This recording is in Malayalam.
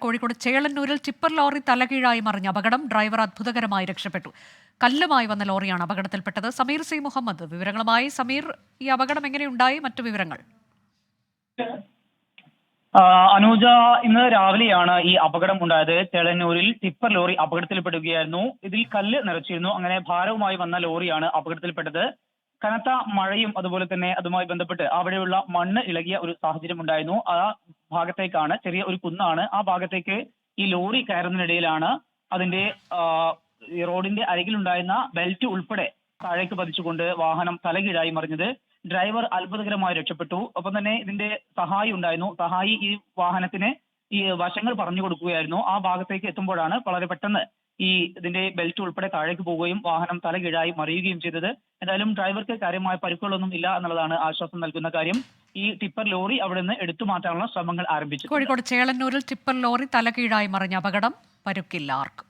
കോഴിക്കോട് ചേളന്നൂരിൽ ടിപ്പർ ലോറി തലകീഴായി മറിഞ്ഞ അപകടം. ഡ്രൈവർ അത്ഭുതകരമായി രക്ഷപ്പെട്ടു. കല്ലുമായി വന്ന ലോറിയാണ് അപകടത്തിൽപ്പെട്ടത്. സമീർ സി മുഹമ്മദ് വിവരങ്ങളുമായി. സമീർ, ഈ അപകടം എങ്ങനെയുണ്ടായി? മറ്റു വിവരങ്ങൾ. അനൂജ, ഇന്ന് രാവിലെയാണ് ഈ അപകടം ഉണ്ടായത്. ചേളന്നൂരിൽ ടിപ്പർ ലോറി അപകടത്തിൽപ്പെടുകയായിരുന്നു. ഇതിൽ കല്ല് നിറച്ചിരുന്നു. അങ്ങനെ ഭാരവുമായി വന്ന ലോറിയാണ് അപകടത്തിൽപ്പെട്ടത്. കനത്ത മഴയും അതുപോലെ തന്നെ അതുമായി ബന്ധപ്പെട്ട് അവിടെയുള്ള മണ്ണ് ഇളകിയ ഒരു സാഹചര്യം ഉണ്ടായിരുന്നു. ആ ഭാഗത്തേക്കാണ്, ചെറിയ ഒരു കുന്നാണ്, ആ ഭാഗത്തേക്ക് ഈ ലോറി കയറുന്നതിനിടയിലാണ് അതിന്റെ ഈ റോഡിന്റെ അരികിലുണ്ടായിരുന്ന ബെൽറ്റ് ഉൾപ്പെടെ താഴേക്ക് പതിച്ചുകൊണ്ട് വാഹനം തലകീഴായി മറിഞ്ഞത്. ഡ്രൈവർ അത്ഭുതകരമായി രക്ഷപ്പെട്ടു. ഒപ്പം തന്നെ ഇതിന്റെ സഹായി ഉണ്ടായിരുന്നു. സഹായി ഈ വാഹനത്തിന് ഈ വശങ്ങൾ പറഞ്ഞു കൊടുക്കുകയായിരുന്നു. ആ ഭാഗത്തേക്ക് എത്തുമ്പോഴാണ് വളരെ പെട്ടെന്ന് ഈ ഇതിന്റെ ബെൽറ്റ് ഉൾപ്പെടെ താഴേക്ക് പോവുകയും വാഹനം തലകീഴായി മറിയുകയും ചെയ്തത്. എന്തായാലും ഡ്രൈവർക്ക് കാര്യമായ പരിക്കുകളൊന്നും ഇല്ല എന്നുള്ളതാണ് ആശ്വാസം നൽകുന്ന കാര്യം. ഈ ടിപ്പർ ലോറി അവിടെ നിന്ന് എടുത്തു മാറ്റാനുള്ള ശ്രമങ്ങൾ ആരംഭിച്ചു. കോഴിക്കോട് ചേളന്നൂരിൽ ടിപ്പർ ലോറി തലകീഴായി മറിഞ്ഞ അപകടം. പരുക്കില്ല ആർക്കും.